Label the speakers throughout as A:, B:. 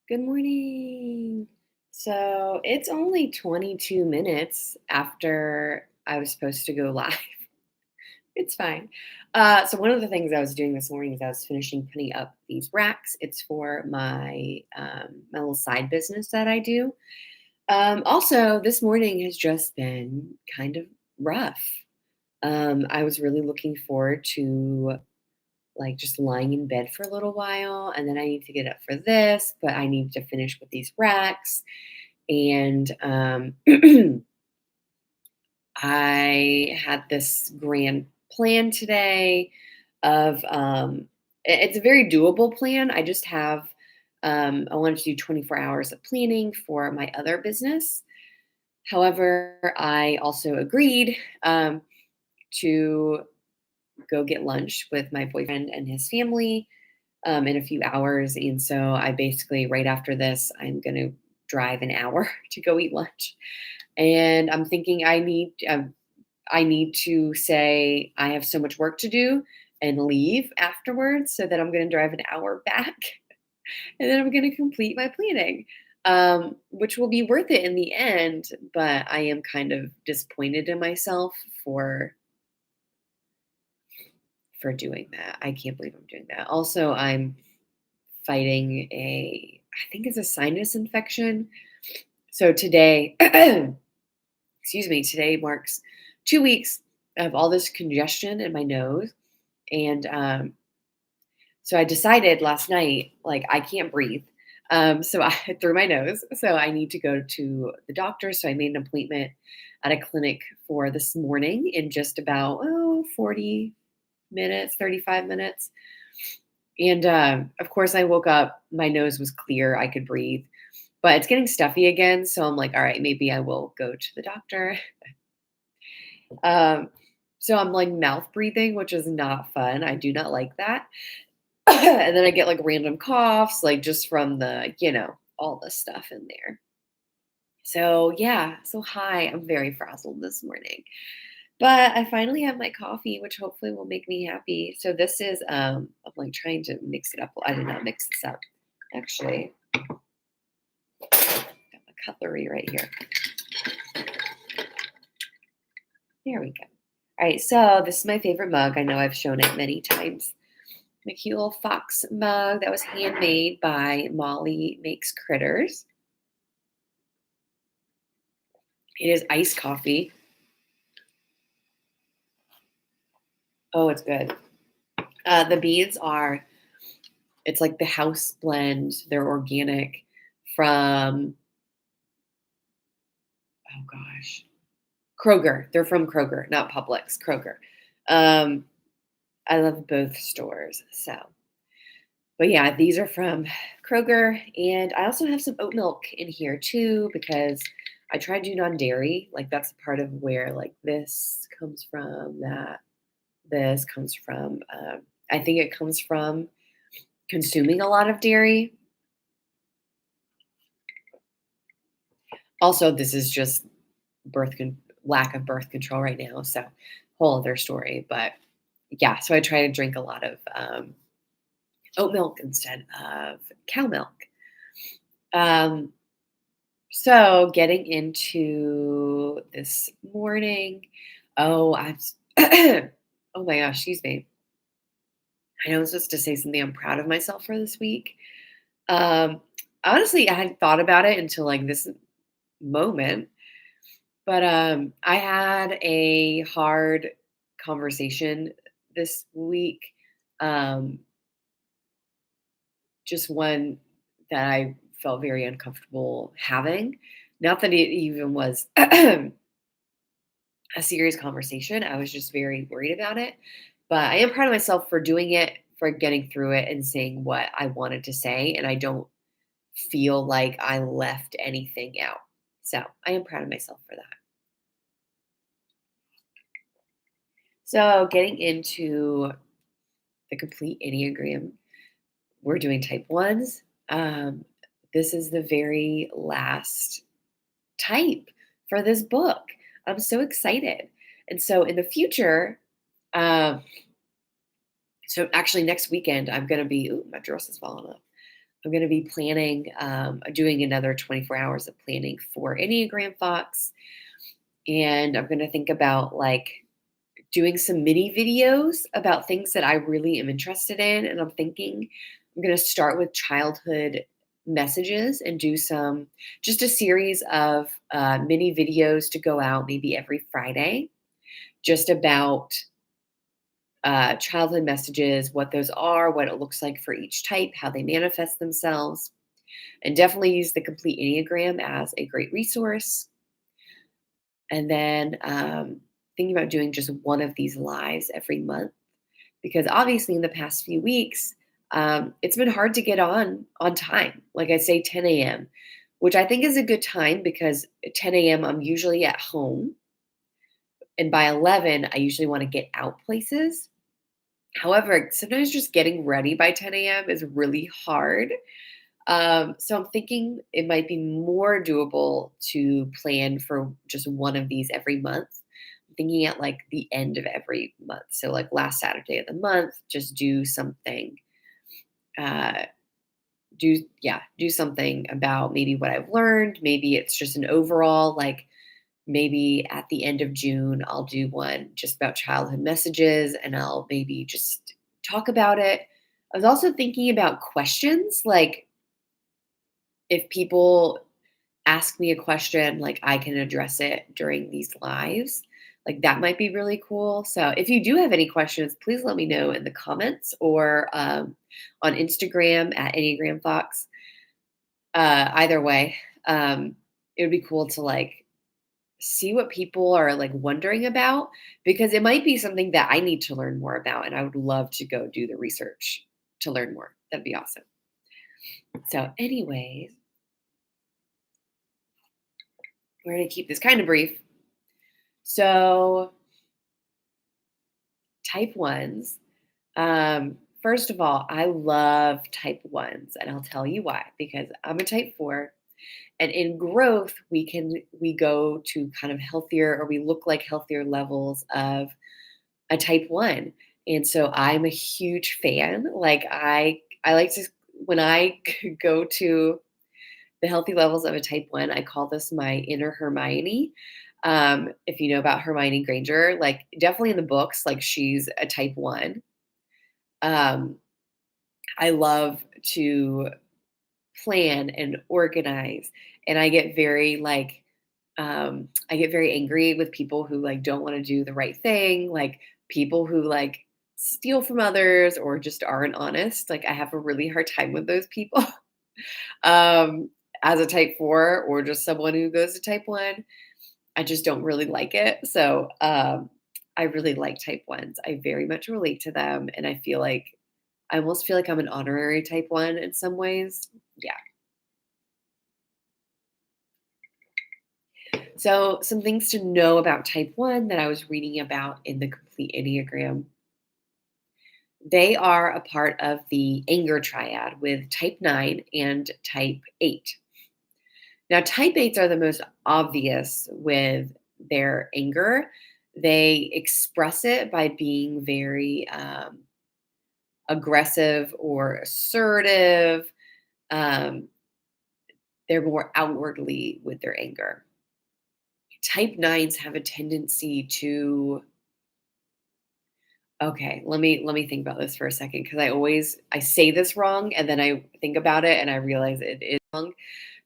A: Good morning. So it's only 22 minutes after I was supposed to go live. It's fine. So one of the things I was doing this morning is I was finishing putting up these racks. It's for my little side business that I do. Also, this morning has just been kind of rough. I was really looking forward to like just lying in bed for a little while, and then I need to get up for this, but I need to finish with these racks. And I had this grand plan today of it's a very doable plan. I just have I wanted to do 24 hours of planning for my other business. However, I also agreed to go get lunch with my boyfriend and his family in a few hours. And so I basically, right after this, I'm going to drive an hour to go eat lunch. And I'm thinking I need to say I have so much work to do and leave afterwards so that I'm going to drive an hour back and then I'm going to complete my planning, which will be worth it in the end. But I am kind of disappointed in myself for for doing that. I can't believe I'm doing that. Also, I'm fighting I think it's a sinus infection. So today, excuse me, today marks 2 weeks of all this congestion in my nose. And so I decided last night, like, I can't breathe. So I through my nose. So I need to go to the doctor. So I made an appointment at a clinic for this morning in just about 40 minutes, 35 minutes. And of course, I woke up, my nose was clear, I could breathe, but it's getting stuffy again. So I'm like, all right, maybe I will go to the doctor. Um, so I'm like mouth breathing, which is not fun. I do not like that. And then I get like random coughs, like just from all the stuff in there. So yeah, so hi, I'm very frazzled this morning. But I finally have my coffee, which hopefully will make me happy. So this is I'm like trying to mix it up. Well, I did not mix this up. Actually, got my cutlery right here. There we go. All right, so this is my favorite mug. I know I've shown it many times. My cute little fox mug that was handmade by Molly Makes Critters. It is iced coffee. Oh, it's good. The beans are, it's like the house blend. They're organic from, oh gosh, Kroger. They're from Kroger, not Publix, Kroger. Um, I love both stores. So, but yeah, these are from Kroger. And I also have some oat milk in here too, because I try to do non-dairy. Like that's a part of where like this comes from, that this comes from. I think it comes from consuming a lot of dairy. Also, this is just lack of birth control right now. So, whole other story. But yeah, so I try to drink a lot of oat milk instead of cow milk. Um, so getting into this morning, oh, oh my gosh, excuse me. I know I was supposed to say something. I'm proud of myself for this week. Um, Honestly, I hadn't thought about it until like this moment, but I had a hard conversation this week. Um, just one that I felt very uncomfortable having. Not that it even was a serious conversation. I was just very worried about it. But I am proud of myself for doing it, for getting through it and saying what I wanted to say. And I don't feel like I left anything out. So I am proud of myself for that. So getting into the complete Enneagram, we're doing type ones. Um, this is the very last type for this book. I'm so excited. And so in the future, um, so actually next weekend, I'm going to be, ooh, my dress is falling off. I'm going to be planning, doing another 24 hours of planning for Enneagram Fox. And I'm going to think about like doing some mini videos about things that I really am interested in. And I'm thinking I'm going to start with childhood messages and do just a series of mini videos to go out maybe every Friday, just about childhood messages, what those are, what it looks like for each type, how they manifest themselves, and definitely use the Complete Enneagram as a great resource. And then thinking about doing just one of these lives every month, because obviously in the past few weeks, it's been hard to get on time. Like I say, 10 a.m., which I think is a good time because at 10 a.m. I'm usually at home, and by 11 I usually want to get out places. However, sometimes just getting ready by 10 a.m. is really hard. So I'm thinking it might be more doable to plan for just one of these every month. I'm thinking at like the end of every month. So like last Saturday of the month, just do something. Uh, do something about maybe what I've learned. Maybe it's just an overall like maybe at the end of June, I'll do one just about childhood messages and I'll maybe just talk about it. I was also thinking about questions like if people ask me a question, like I can address it during these lives. Like that might be really cool. So if you do have any questions, please let me know in the comments or on Instagram at Enneagram Fox. Either way, it would be cool to like see what people are like wondering about because it might be something that I need to learn more about, and I would love to go do the research to learn more. That'd be awesome. So, anyways, we're gonna keep this kind of brief. So, type ones. First of all, I love type ones, and I'll tell you why. Because I'm a type 4, and in growth, we go to kind of healthier, or we look like healthier levels of a type 1. And so I'm a huge fan. Like I like to when I go to the healthy levels of a type 1, I call this my inner Hermione. If you know about Hermione Granger, like definitely in the books, like she's a type 1. Um, I love to plan and organize, and I get very angry with people who like don't want to do the right thing, like people who like steal from others or just aren't honest. Like I have a really hard time with those people. um as a type 4 or just someone who goes to type 1, I just don't really like it. So I really like type 1s. I very much relate to them, and I almost feel like I'm an honorary type 1 in some ways. Yeah. So, some things to know about type 1 that I was reading about in the Complete Enneagram. They are a part of the anger triad with type 9 and type 8. Now, type 8s are the most obvious with their anger. They express it by being very aggressive or assertive. Um, they're more outwardly with their anger. Type 9s have a tendency to Okay, let me think about this for a second because I say this wrong and then I think about it and I realize it is wrong.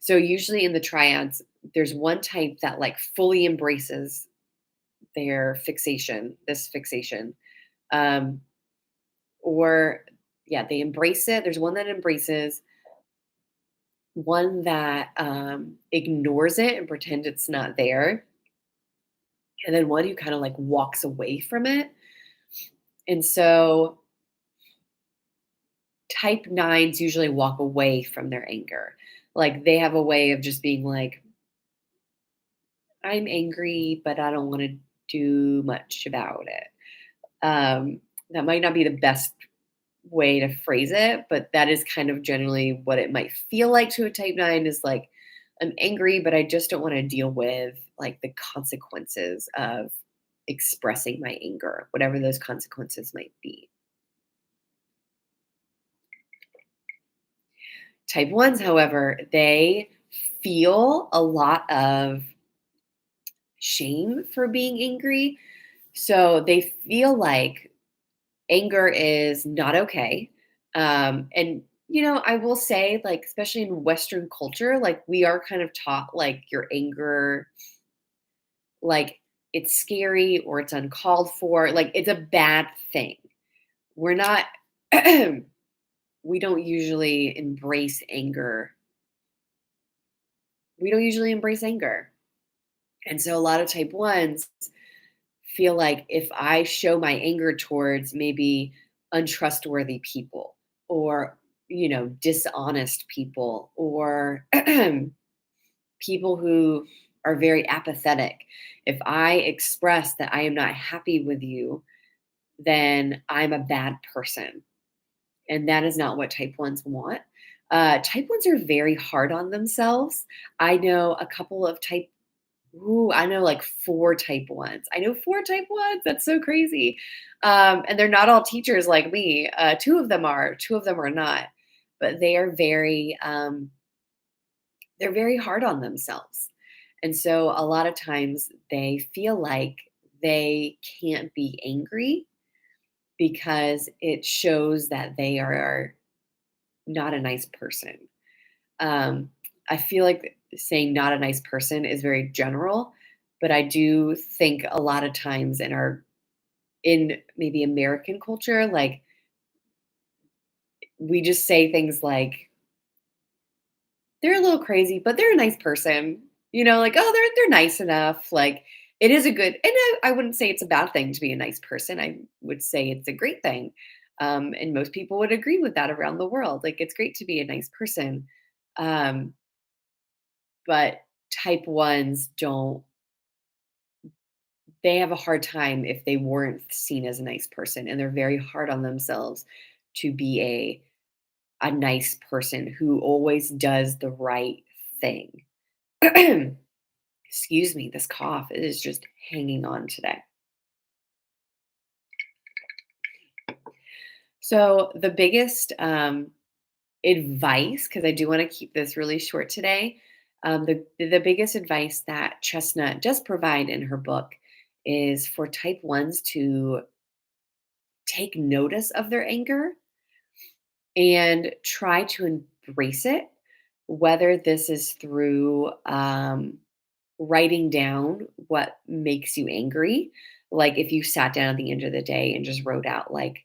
A: So usually in the triads, there's one type that like fully embraces this fixation. Um, or yeah, they embrace it. There's one that embraces, one that ignores it and pretend it's not there, and then one who kind of like walks away from it. And so type 9s usually walk away from their anger. Like they have a way of just being like, I'm angry, but I don't want to do much about it. That might not be the best way to phrase it, but that is kind of generally what it might feel like to a type 9 is like, I'm angry, but I just don't want to deal with like the consequences of expressing my anger, whatever those consequences might be. Type ones, however, they feel a lot of shame for being angry. So they feel like anger is not okay. And I will say, like, especially in Western culture, like we are kind of taught like your anger, like it's scary or it's uncalled for, like it's a bad thing. We're not we don't usually embrace anger. We don't usually embrace anger. And so a lot of type ones feel like if I show my anger towards maybe untrustworthy people or, dishonest people or people who are very apathetic, if I express that I am not happy with you, then I'm a bad person. And that is not what type ones want. Type ones are very hard on themselves. I know a couple of type Ooh, I know like 4 type ones. I know 4 type ones. That's so crazy. And they're not all teachers like me. 2 of them are, 2 of them are not. But they're very hard on themselves. And so a lot of times they feel like they can't be angry because it shows that they are not a nice person. Um, I feel like saying not a nice person is very general, but I do think a lot of times in maybe American culture, like we just say things like they're a little crazy, but they're a nice person. Like, oh, they're nice enough. Like it is a good, and I wouldn't say it's a bad thing to be a nice person. I would say it's a great thing. And most people would agree with that around the world. Like it's great to be a nice person. Um, but type ones don't they have a hard time if they weren't seen as a nice person, and they're very hard on themselves to be a nice person who always does the right thing. Excuse me, this cough is just hanging on today. So the biggest advice, because I do want to keep this really short today, the biggest advice that Chestnut does provide in her book is for type ones to take notice of their anger and try to embrace it, whether this is through writing down what makes you angry. Like if you sat down at the end of the day and just wrote out, like,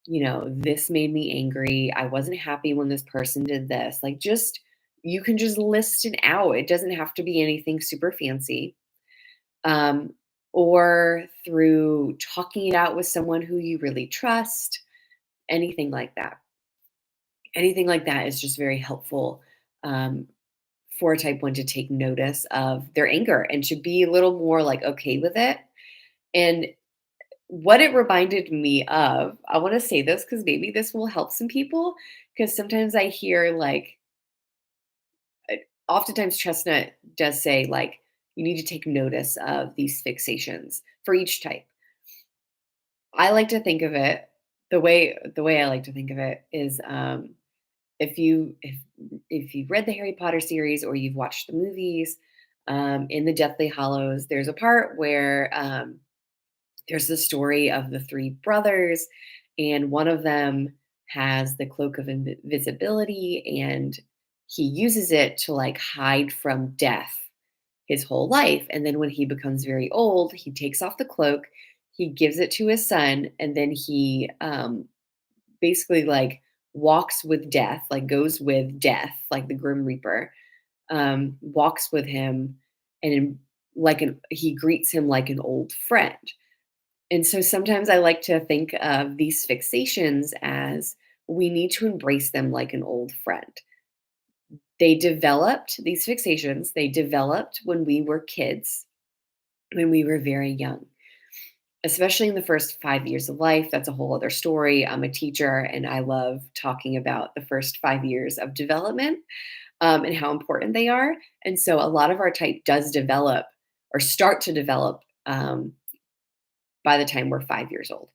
A: this made me angry. I wasn't happy when this person did this. Like, you can just list it out. It doesn't have to be anything super fancy. Um, or through talking it out with someone who you really trust, anything like that. Anything like that is just very helpful um, for a type one to take notice of their anger and to be a little more like okay with it. And what it reminded me of, I want to say this because maybe this will help some people. Because sometimes I hear like, uh, oftentimes Chestnut does say, like, you need to take notice of these fixations for each type. I like to think of it the way I like to think of it is if you've read the Harry Potter series or you've watched the movies, in the Deathly Hollows, there's a part where there's the story of the 3 brothers, and one of them has the cloak of invisibility, and he uses it to like hide from death his whole life. And then when he becomes very old, he takes off the cloak, he gives it to his son, and then he basically like walks with death, like goes with death, like the Grim Reaper, walks with him, and he greets him like an old friend. And so sometimes I like to think of these fixations as we need to embrace them like an old friend. These fixations, they developed when we were kids, when we were very young, especially in the first 5 years of life. That's a whole other story. I'm a teacher and I love talking about the first 5 years of development, and how important they are. And so a lot of our type does develop or start to develop by the time we're 5 years old.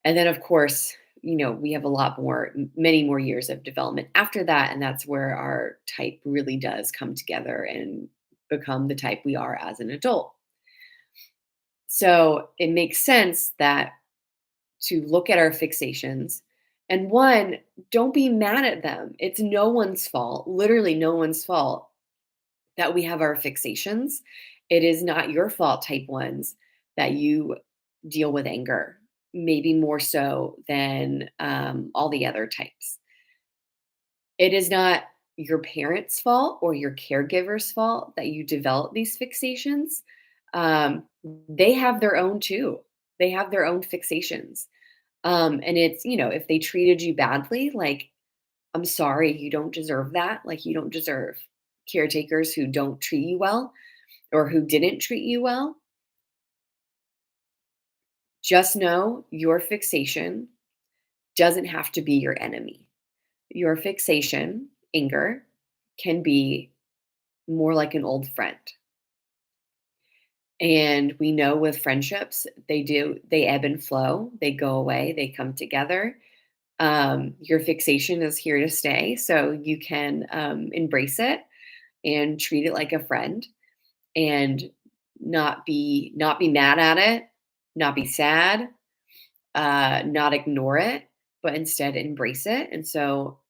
A: And then, of course, we have a lot more, many more years of development after that. And that's where our type really does come together and become the type we are as an adult. So it makes sense that to look at our fixations and one, don't be mad at them. It's no one's fault, literally no one's fault that we have our fixations. It is not your fault, type ones, that you deal with anger, maybe more so than all the other types. It is not your parents' fault or your caregiver's fault that you develop these fixations. They have their own too. They have their own fixations. And it's, if they treated you badly, like, I'm sorry, you don't deserve that. Like, you don't deserve caretakers who don't treat you well or who didn't treat you well. Just know your fixation doesn't have to be your enemy. Your fixation, anger, can be more like an old friend. And we know with friendships, they ebb and flow, they go away, they come together. Your fixation is here to stay. So you can embrace it and treat it like a friend and not be mad at it, not be sad, not ignore it, but instead embrace it. And so,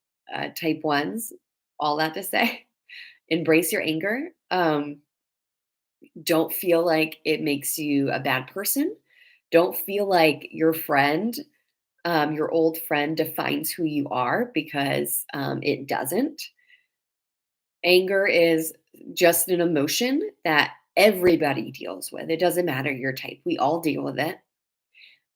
A: type ones, all that to say, embrace your anger. Don't feel like it makes you a bad person. Don't feel like your old friend defines who you are, because it doesn't. Anger is just an emotion that everybody deals with. It doesn't matter your type. We all deal with it.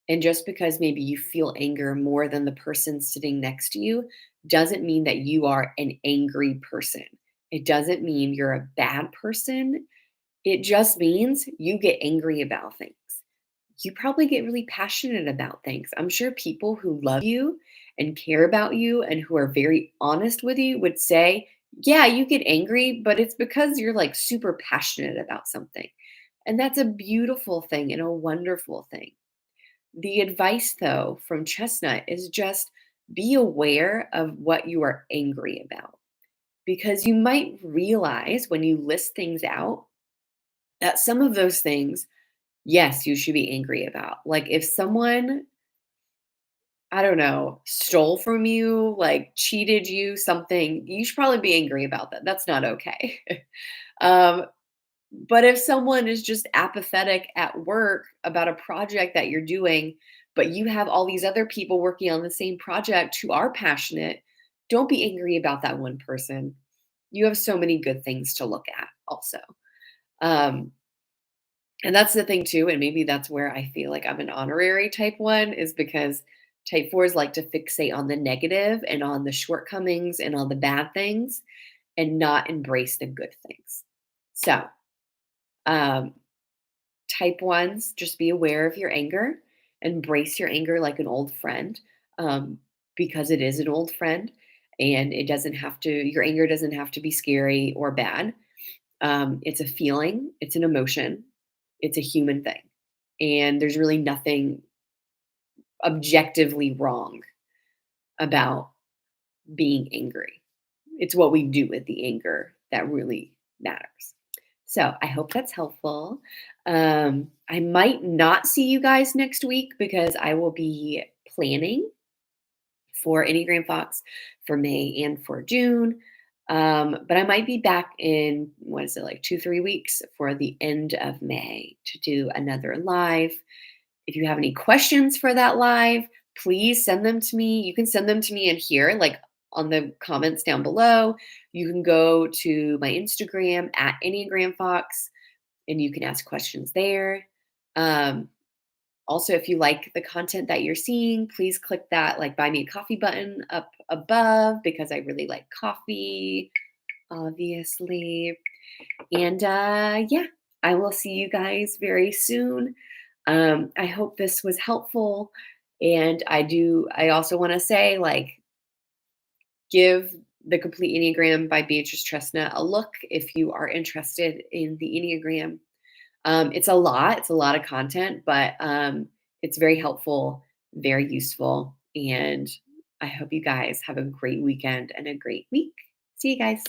A: And just because maybe you feel anger more than the person sitting next to you doesn't mean that you are an angry person. It doesn't mean you're a bad person. It just means you get angry about things. You probably get really passionate about things. I'm sure people who love you and care about you and who are very honest with you would say, yeah, you get angry, but it's because you're like super passionate about something. And that's a beautiful thing and a wonderful thing. The advice, though, from Chestnut is just be aware of what you are angry about, because you might realize when you list things out that some of those things, yes, you should be angry about. Like if someone, I don't know, stole from you, like cheated you, something, you should probably be angry about that. That's not okay. um, but if someone is just apathetic at work about a project that you're doing, but you have all these other people working on the same project who are passionate, don't be angry about that one person. You have so many good things to look at also. Um, and that's the thing too, and maybe that's where I feel like I'm an honorary type one, is because type fours like to fixate on the negative and on the shortcomings and on the bad things and not embrace the good things. So, um, type ones, just be aware of your anger, embrace your anger like an old friend, um, because it is an old friend, and your anger doesn't have to be scary or bad. It's a feeling, it's an emotion, it's a human thing. And there's really nothing objectively wrong about being angry. It's what we do with the anger that really matters. So I hope that's helpful. I might not see you guys next week because I will be planning for Enneagram Fox for May and for June. But I might be back in, what is it, like 2, 3 weeks for the end of May to do another live. If you have any questions for that live, please send them to me. You can send them to me in here, like on the comments down below. You can go to my Instagram at Enneagram Fox and you can ask questions there. Um, Also, if you like the content that you're seeing, please click that like buy me a coffee button up above, because I really like coffee, obviously. And yeah, I will see you guys very soon. I hope this was helpful. And I also want to say, like, give the Complete Enneagram by Beatrice Chestnut a look if you are interested in the Enneagram. It's a lot of content, but it's very helpful, very useful, And I hope you guys have a great weekend and a great week. See you guys.